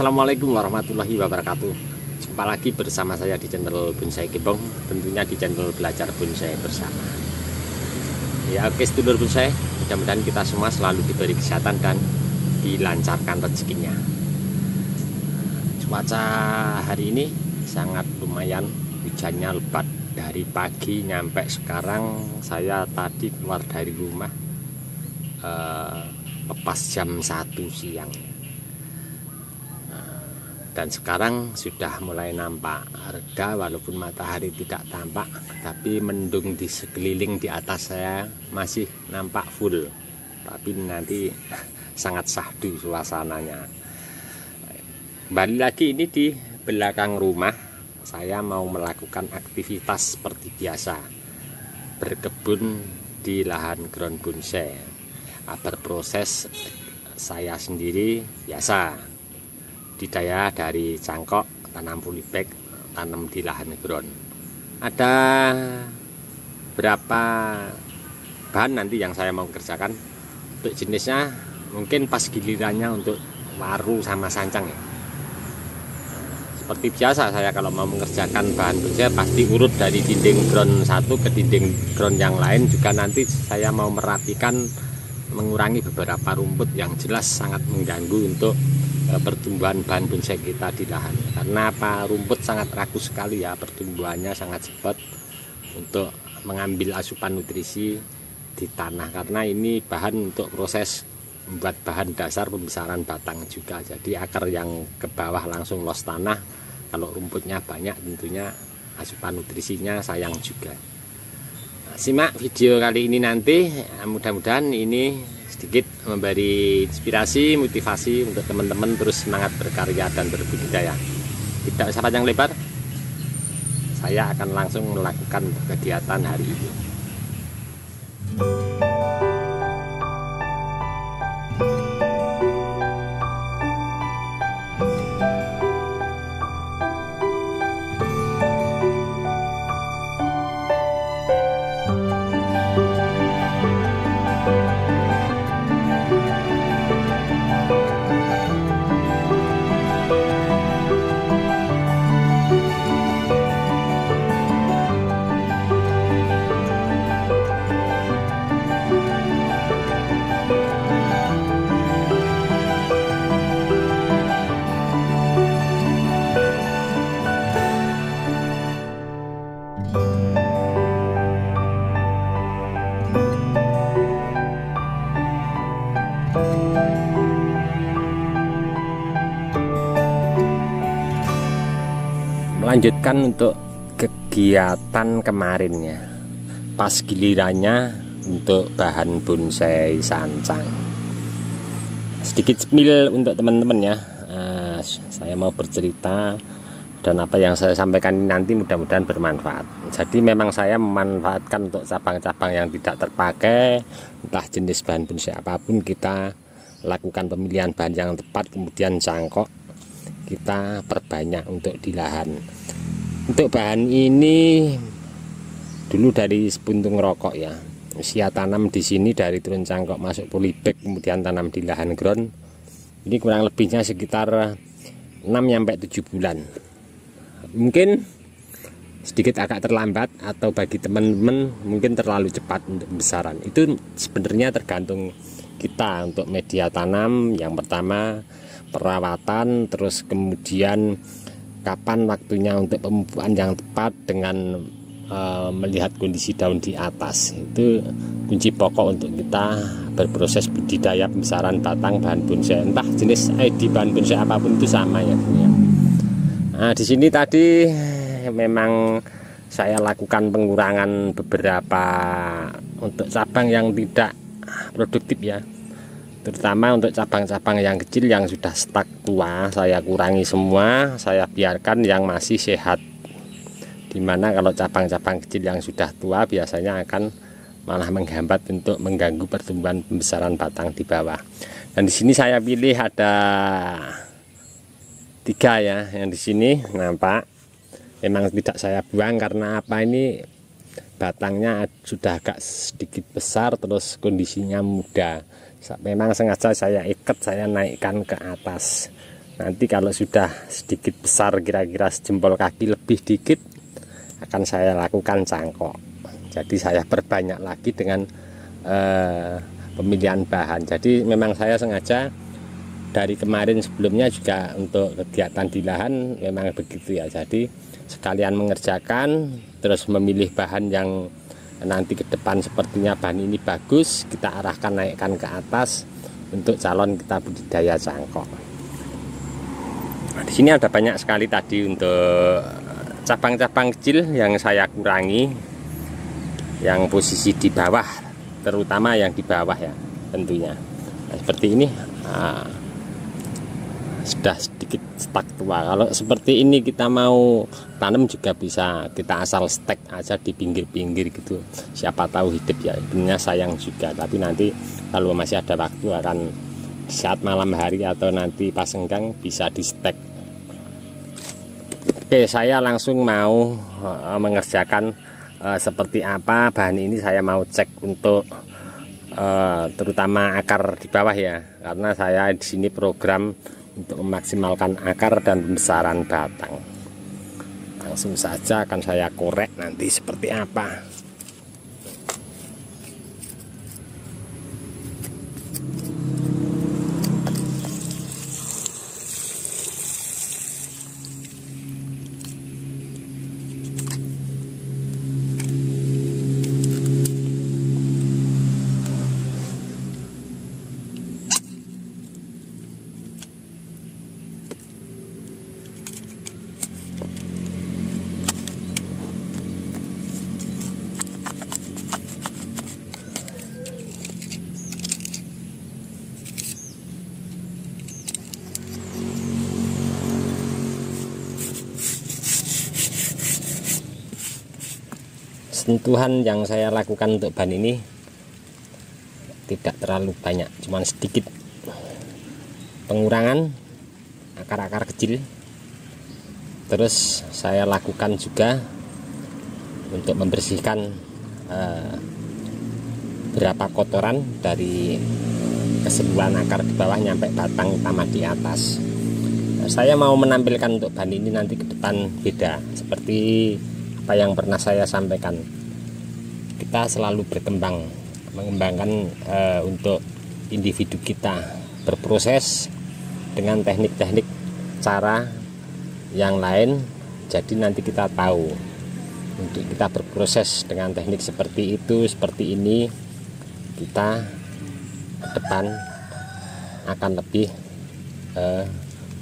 Assalamualaikum warahmatullahi wabarakatuh. Jumpa lagi bersama saya di channel Bonsai Gembong, tentunya di channel Belajar Bonsai Bersama. Ya oke sedulur bonsai, mudah-mudahan kita semua selalu diberi kesehatan dan dilancarkan rezekinya. Cuaca hari ini sangat lumayan, hujannya lebat dari pagi nyampe sekarang. Saya tadi keluar dari rumah lepas jam 1 siang. Dan sekarang sudah mulai nampak reda, walaupun matahari tidak tampak, tapi mendung di sekeliling di atas saya masih nampak full. Tapi nanti sangat syahdu suasananya. Kembali lagi ini di belakang rumah, saya mau melakukan aktivitas seperti biasa, berkebun di lahan ground bonsai. Berproses saya sendiri biasa. Budidaya dari cangkok, tanam polybag, tanam di lahan ground. Ada berapa bahan nanti yang saya mau kerjakan. Untuk jenisnya mungkin pas gilirannya untuk waru sama sancang ya. Seperti biasa saya kalau mau mengerjakan bahan bonsai pasti urut dari dinding ground satu ke dinding ground yang lain. Juga nanti saya mau merapikan, mengurangi beberapa rumput yang jelas sangat mengganggu untuk pertumbuhan bahan bonsai kita di lahan. Karena apa, rumput sangat rakus sekali ya, pertumbuhannya sangat cepat untuk mengambil asupan nutrisi di tanah. Karena ini bahan untuk proses membuat bahan dasar pembesaran batang juga. Jadi akar yang ke bawah langsung los tanah. Kalau rumputnya banyak tentunya asupan nutrisinya sayang juga. Nah, simak video kali ini nanti, mudah-mudahan ini sedikit memberi inspirasi, motivasi untuk teman-teman terus semangat berkarya dan berbudidaya. Tidak usah panjang lebar, saya akan langsung melakukan kegiatan hari ini. Melanjutkan untuk kegiatan kemarinnya, pas gilirannya untuk bahan bonsai sancang. Sedikit spill untuk teman-teman ya, saya mau bercerita dan apa yang saya sampaikan ini nanti mudah-mudahan bermanfaat. Jadi memang saya memanfaatkan untuk cabang-cabang yang tidak terpakai, entah jenis bahan bonsai apapun, kita lakukan pemilihan bahan yang tepat, kemudian cangkok kita perbanyak untuk di lahan. Untuk bahan ini dulu dari sepuntung rokok ya, usia tanam di sini dari turun cangkok masuk polybag kemudian tanam di lahan ground ini kurang lebihnya sekitar 6-7 bulan. Mungkin sedikit agak terlambat atau bagi teman-teman mungkin terlalu cepat untuk pembesaran. Itu sebenarnya tergantung kita. Untuk media tanam yang pertama perawatan, terus kemudian kapan waktunya untuk pemupukan yang tepat dengan melihat kondisi daun di atas. Itu kunci pokok untuk kita berproses budidaya pembesaran batang bahan bonsai, entah jenis ID bahan bonsai apapun itu sama ya. Nah, di sini tadi memang saya lakukan pengurangan beberapa untuk cabang yang tidak produktif ya. Terutama untuk cabang-cabang yang kecil yang sudah stuck tua, saya kurangi semua, saya biarkan yang masih sehat. Dimana kalau cabang-cabang kecil yang sudah tua biasanya akan malah menghambat untuk mengganggu pertumbuhan pembesaran batang di bawah. Dan di sini saya pilih ada 3 ya, yang di sini nampak. Memang tidak saya buang karena apa, ini batangnya sudah agak sedikit besar, terus kondisinya muda. Memang sengaja saya ikat, saya naikkan ke atas Nanti kalau sudah sedikit besar, kira-kira sejempol kaki lebih dikit, akan saya lakukan cangkok. Jadi saya perbanyak lagi dengan pemilihan bahan. Jadi memang saya sengaja dari kemarin sebelumnya juga untuk kegiatan di lahan memang begitu ya. Jadi sekalian mengerjakan, terus memilih bahan yang nanti ke depan sepertinya bahan ini bagus, kita arahkan, naikkan ke atas untuk calon kita budidaya cangkok. Nah, di sini ada banyak sekali tadi untuk cabang-cabang kecil yang saya kurangi, yang posisi di bawah, terutama yang di bawah ya tentunya. Nah, seperti ini sudah sedikit stuck tua. Kalau seperti ini kita mau tanam juga bisa, kita asal stek aja di pinggir-pinggir gitu, siapa tahu hidup ya. Sebenarnya sayang juga, tapi nanti kalau masih ada waktu akan saat malam hari atau nanti pas senggang bisa di stek. Oke, saya langsung mau mengerjakan seperti apa bahan ini. Saya mau cek untuk terutama akar di bawah ya, karena saya di sini program untuk memaksimalkan akar dan pembesaran batang. Langsung saja akan saya korek nanti seperti apa. Sentuhan yang saya lakukan untuk bahan ini tidak terlalu banyak, cuman sedikit pengurangan akar-akar kecil. Terus saya lakukan juga untuk membersihkan beberapa kotoran dari keseluruhan akar di bawah nyampe batang utama di atas. Saya mau menampilkan untuk bahan ini nanti ke depan beda, seperti apa yang pernah saya sampaikan. Kita selalu berkembang, mengembangkan untuk individu kita, berproses dengan teknik-teknik cara yang lain. Jadi nanti kita tahu untuk kita berproses dengan teknik seperti itu, seperti ini, kita ke depan akan lebih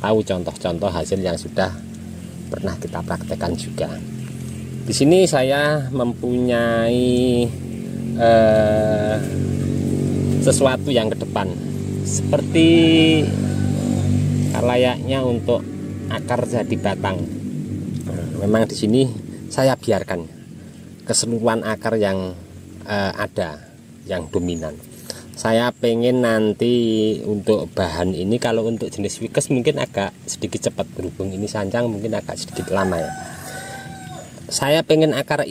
tahu contoh-contoh hasil yang sudah pernah kita praktekkan juga. Di sini saya mempunyai sesuatu yang ke depan, seperti layaknya untuk akar jadi batang. Memang di sini saya biarkan keseluruhan akar yang ada, yang dominan. Saya pengen nanti untuk bahan ini, kalau untuk jenis Ficus mungkin agak sedikit cepat, berhubung ini sancang mungkin agak sedikit lama ya. Saya pengen akar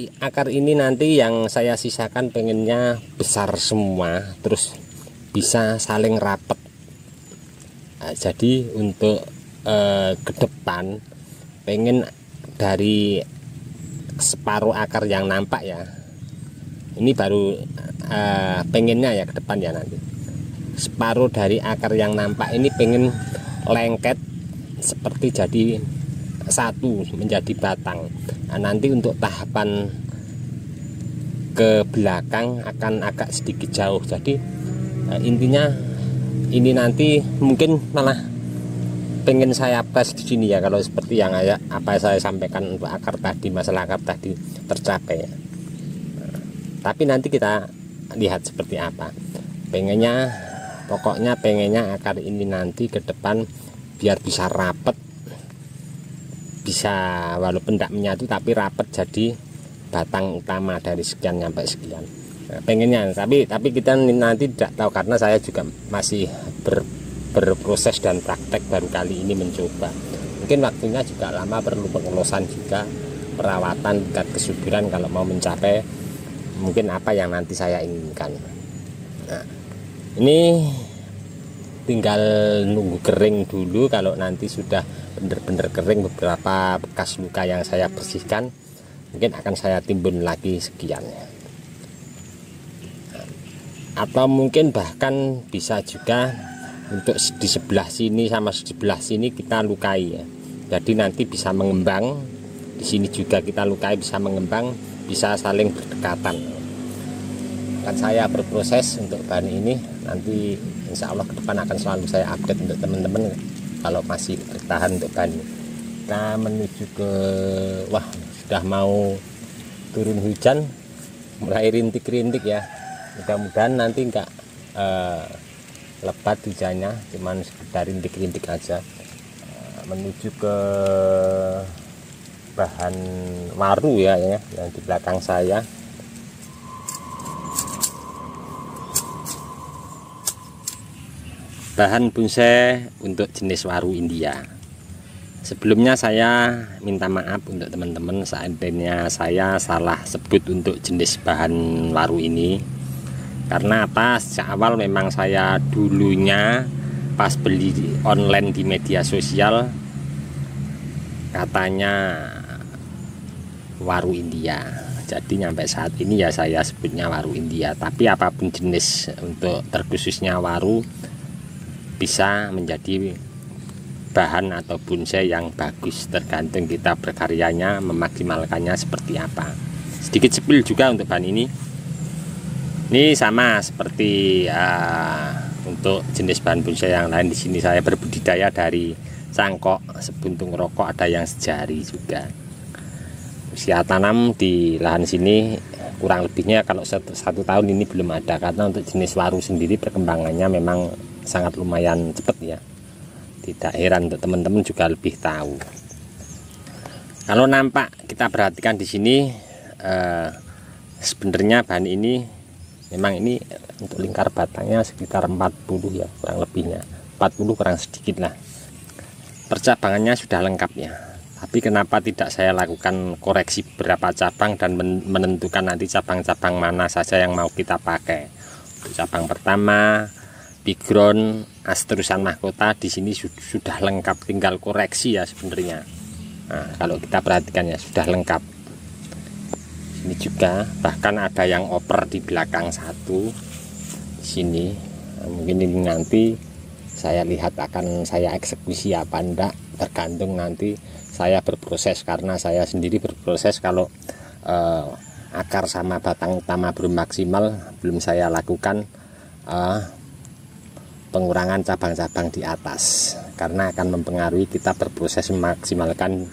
ini nanti yang saya sisakan pengennya besar semua, terus bisa saling rapet. Nah, jadi untuk ke depan pengen dari separuh akar yang nampak ya, ini baru pengennya ya ke depan ya, nanti separuh dari akar yang nampak ini pengen lengket seperti jadi satu menjadi batang. Nah, nanti untuk tahapan ke belakang akan agak sedikit jauh. Jadi intinya ini nanti mungkin malah pengen saya tes di sini ya, kalau seperti yang apa saya sampaikan untuk akar tadi, masalah akar tadi tercapai. Tapi nanti kita lihat seperti apa. Pokoknya pengennya akar ini nanti ke depan biar bisa rapet, bisa walaupun tidak menyatu tapi rapet jadi batang utama dari sekian sampai sekian. Nah, pengennya, tapi kita nanti tidak tahu karena saya juga masih berproses dan praktek, baru kali ini mencoba. Mungkin waktunya juga lama, perlu pengelosan juga, perawatan, tingkat kesuburan kalau mau mencapai mungkin apa yang nanti saya inginkan. Nah, ini tinggal nunggu kering dulu. Kalau nanti sudah benar-benar kering, beberapa bekas luka yang saya bersihkan, mungkin akan saya timbun lagi sekian. Atau mungkin bahkan bisa juga untuk di sebelah sini sama sebelah sini kita lukai ya. Jadi nanti bisa mengembang. Di sini juga kita lukai, bisa mengembang, bisa saling berdekatan. Akan saya berproses untuk bahan ini. Nanti insya Allah ke depan akan selalu saya update untuk teman-teman kalau masih bertahan untuk bahan ini. Kita menuju ke, wah sudah mau turun hujan, mulai rintik-rintik ya. Mudah-mudahan nanti enggak lebat hujannya, cuman sekedar rintik-rintik aja. Menuju ke bahan waru ya yang di belakang saya. Bahan bonsai untuk jenis waru India. Sebelumnya saya minta maaf untuk teman-teman seandainya saya salah sebut untuk jenis bahan waru ini. Karena apa? Sejak awal memang saya dulunya pas beli online di media sosial katanya waru India. Jadi sampai saat ini ya saya sebutnya waru India. Tapi apapun jenis untuk terkhususnya waru bisa menjadi bahan atau bonsai yang bagus, tergantung kita berkaryanya memaksimalkannya seperti apa. Sedikit spill juga untuk bahan ini. Ini sama seperti untuk jenis bahan bonsai yang lain. Di sini saya berbudidaya dari cangkok, sebuntung rokok, ada yang sejari juga. Usia tanam di lahan sini kurang lebihnya kalau satu tahun ini belum ada, karena untuk jenis waru sendiri perkembangannya memang sangat lumayan cepat ya. Tidak heran untuk teman-teman juga lebih tahu. Kalau nampak kita perhatikan di sini sebenarnya bahan ini memang ini untuk lingkar batangnya sekitar 40 ya, kurang lebihnya 40 kurang sedikit lah. Percabangannya sudah lengkap ya. Tapi kenapa tidak saya lakukan koreksi beberapa cabang dan menentukan nanti cabang-cabang mana saja yang mau kita pakai. Untuk cabang pertama background asterusan mahkota di sini sudah lengkap, tinggal koreksi ya sebenarnya. Nah, kalau kita perhatikan ya sudah lengkap. Ini juga bahkan ada yang oper di belakang satu di sini. Nah, mungkin ini nanti saya lihat akan saya eksekusi apa enggak, tergantung nanti saya berproses, karena saya sendiri berproses kalau akar sama batang utama belum maksimal, belum saya lakukan pengurangan cabang-cabang di atas, karena akan mempengaruhi kita berproses memaksimalkan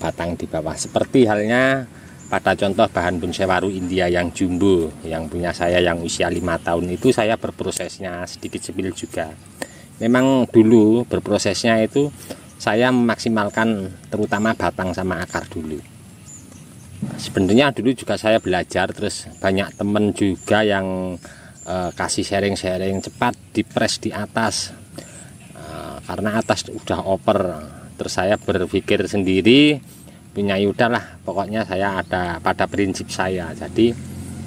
batang di bawah. Seperti halnya pada contoh bahan bonsai waru India yang jumbo yang punya saya yang usia 5 tahun itu, saya berprosesnya sedikit spill juga. Memang dulu berprosesnya itu saya memaksimalkan terutama batang sama akar dulu. Sebenarnya dulu juga saya belajar, terus banyak temen juga yang kasih sharing-sharing cepat dipres di atas, karena atas udah oper. Terus saya berpikir sendiri, punya yaudah lah, pokoknya saya ada pada prinsip saya. Jadi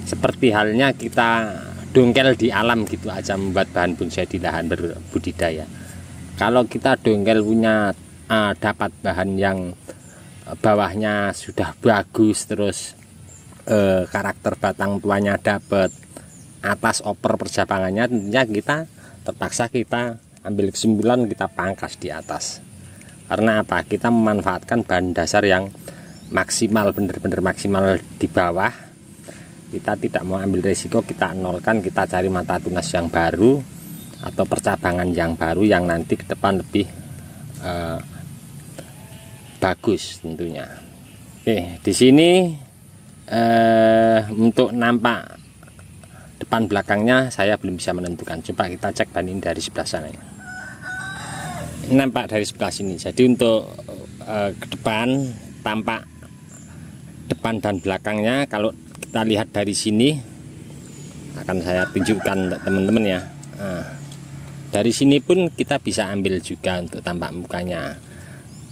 seperti halnya kita dongkel di alam gitu aja membuat bahan bonsai di lahan berbudidaya. Kalau kita dongkel punya dapat bahan yang bawahnya sudah bagus, terus karakter batang tuanya dapat, atas oper percabangannya, tentunya kita terpaksa kita ambil kesimpulan kita pangkas di atas. Karena apa? Kita memanfaatkan bahan dasar yang maksimal, benar-benar maksimal di bawah. Kita tidak mau ambil resiko, kita nolkan, kita cari mata tunas yang baru atau percabangan yang baru yang nanti ke depan lebih bagus tentunya. Oke, di sini untuk nampak depan belakangnya saya belum bisa menentukan. Coba kita cek bahan ini dari sebelah sana ya. Ini nampak dari sebelah sini. Jadi untuk ke depan, tampak depan dan belakangnya. Kalau kita lihat dari sini, akan saya tunjukkan untuk teman-teman ya. Nah, dari sini pun kita bisa ambil juga untuk tampak mukanya.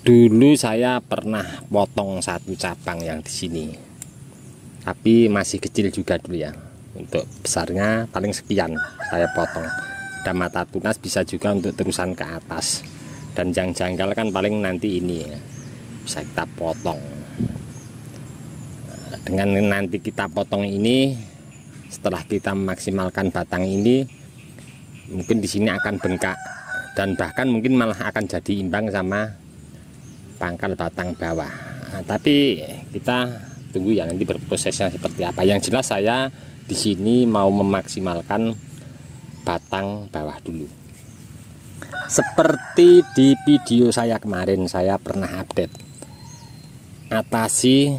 Dulu saya pernah potong satu cabang yang di sini, tapi masih kecil juga dulu ya. Untuk besarnya paling sekian saya potong. ada mata tunas, bisa juga untuk terusan ke atas. Dan yang janggal kan paling nanti ini ya, bisa kita potong. Dengan nanti kita potong ini, setelah kita memaksimalkan batang ini, mungkin di sini akan bengkak dan bahkan mungkin malah akan jadi imbang sama pangkal batang bawah. Nah, tapi kita tunggu ya nanti berprosesnya seperti apa. Yang jelas saya di sini mau memaksimalkan batang bawah dulu. Seperti di video saya kemarin, saya pernah update atasi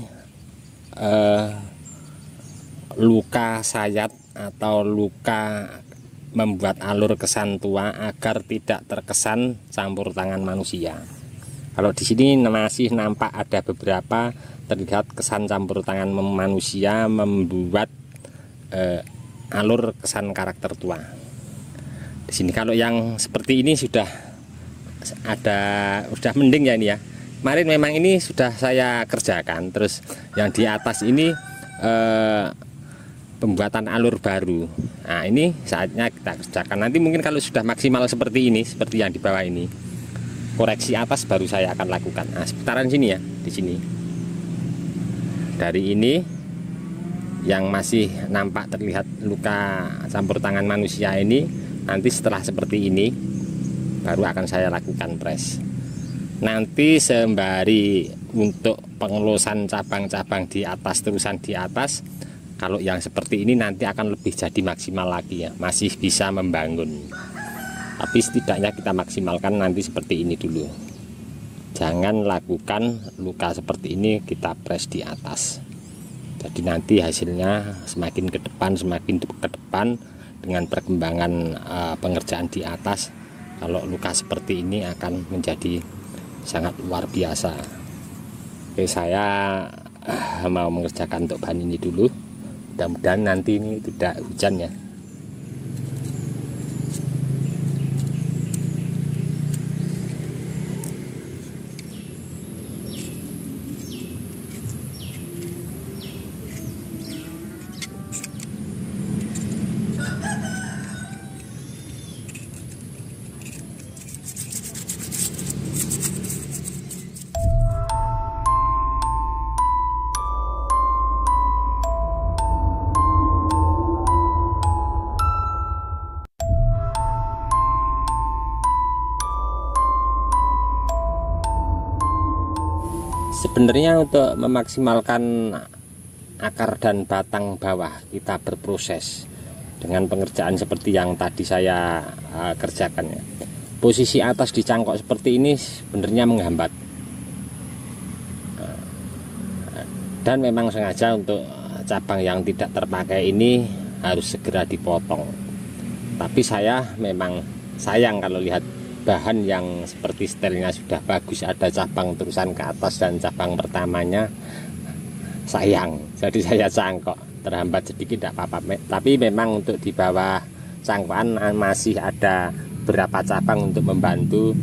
luka sayat atau luka membuat alur kesan tua agar tidak terkesan campur tangan manusia. Kalau di sini masih nampak ada beberapa terlihat kesan campur tangan manusia membuat alur kesan karakter tua. Di sini kalau yang seperti ini sudah mending ya ini ya. Kemarin memang ini sudah saya kerjakan. Terus yang di atas ini pembuatan alur baru. Nah, ini saatnya kita kerjakan. Nanti mungkin kalau sudah maksimal seperti ini, seperti yang di bawah ini, koreksi atas baru saya akan lakukan. Nah, seputaran sini ya, di sini. Dari ini yang masih nampak terlihat luka campur tangan manusia ini, nanti setelah seperti ini baru akan saya lakukan press. Nanti sembari untuk pengelusan cabang-cabang di atas, terusan di atas, kalau yang seperti ini nanti akan lebih jadi maksimal lagi ya, masih bisa membangun. Tapi setidaknya kita maksimalkan nanti seperti ini dulu. Jangan lakukan luka seperti ini kita press di atas. Jadi nanti hasilnya semakin ke depan dengan perkembangan pengerjaan di atas, kalau luka seperti ini akan menjadi sangat luar biasa. Oke, saya mau mengerjakan untuk bahan ini dulu. Mudah-mudahan nanti ini tidak hujan ya. Sebenarnya untuk memaksimalkan akar dan batang bawah kita berproses dengan pengerjaan seperti yang tadi saya kerjakan ya. Posisi atas di cangkok seperti ini sebenarnya menghambat, dan memang sengaja untuk cabang yang tidak terpakai ini harus segera dipotong. Tapi saya memang sayang kalau lihat bahan yang seperti setelnya sudah bagus, ada cabang terusan ke atas dan cabang pertamanya sayang, jadi saya cangkok. Terhambat sedikit tidak apa-apa, tapi memang untuk di bawah cangkokan masih ada beberapa cabang untuk membantu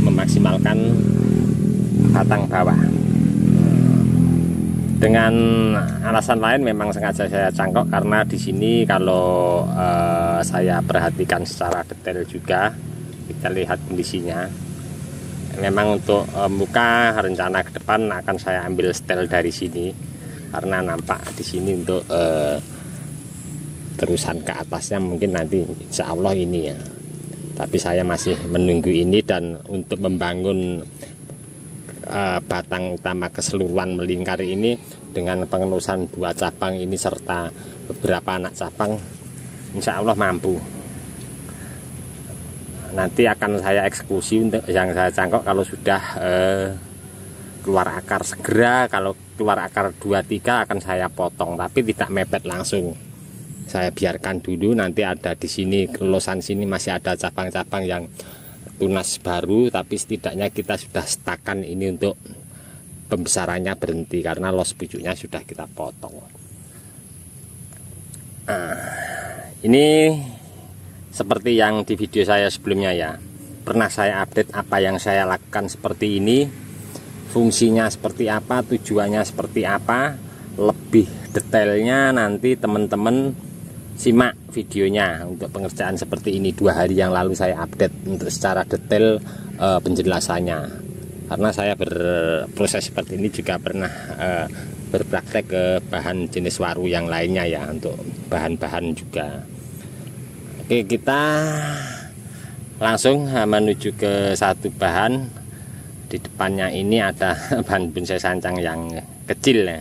memaksimalkan batang bawah. Dengan alasan lain memang sengaja saya cangkok karena di sini kalau saya perhatikan secara detail juga, kita lihat kondisinya. Memang untuk muka rencana ke depan akan saya ambil setel dari sini karena nampak di sini untuk terusan ke atasnya mungkin nanti insya Allah ini ya. Tapi saya masih menunggu ini, dan untuk membangun batang utama keseluruhan melingkar ini dengan pengelusan 2 cabang ini serta beberapa anak cabang, insya Allah mampu. Nanti akan saya eksekusi untuk yang saya cangkok kalau sudah keluar akar segera. Kalau keluar akar 2-3 akan saya potong, tapi tidak mepet langsung. Saya biarkan dulu, nanti ada di sini kelolosan sini masih ada cabang-cabang yang tunas baru, tapi setidaknya kita sudah setakan ini untuk pembesarannya berhenti karena los pucuknya sudah kita potong. Ini seperti yang di video saya sebelumnya ya, pernah saya update apa yang saya lakukan seperti ini, fungsinya seperti apa, tujuannya seperti apa. Lebih detailnya nanti teman-teman simak videonya untuk pengerjaan seperti ini. 2 hari yang lalu saya update untuk secara detail penjelasannya, karena saya berproses seperti ini juga pernah berpraktek ke bahan jenis waru yang lainnya ya, untuk bahan-bahan juga. Oke, kita langsung menuju ke satu bahan. Di depannya ini ada bahan bonsai sancang yang kecil ya.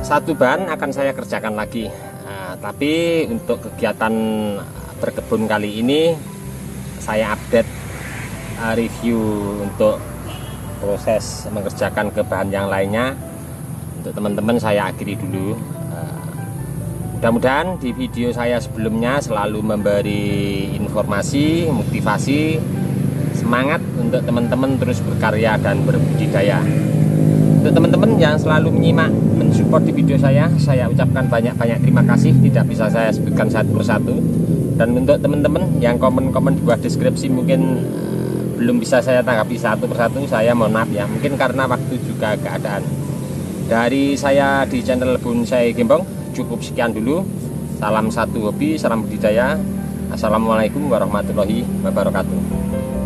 Satu bahan akan saya kerjakan lagi, tapi untuk kegiatan berkebun kali ini saya update review untuk proses mengerjakan ke bahan yang lainnya. Untuk teman-teman saya akhiri dulu. Mudah-mudahan di video saya sebelumnya selalu memberi informasi, motivasi, semangat untuk teman-teman terus berkarya dan berbudidaya. Untuk teman-teman yang selalu menyimak, mensupport di video saya ucapkan banyak-banyak terima kasih, tidak bisa saya sebutkan satu persatu. Dan untuk teman-teman yang komen-komen di bawah deskripsi mungkin belum bisa saya tanggapi satu persatu, saya mohon maaf ya, mungkin karena waktu juga keadaan. Dari saya di channel Bonsai Gembong cukup sekian dulu. Salam satu hobi, salam budidaya. Assalamualaikum warahmatullahi wabarakatuh.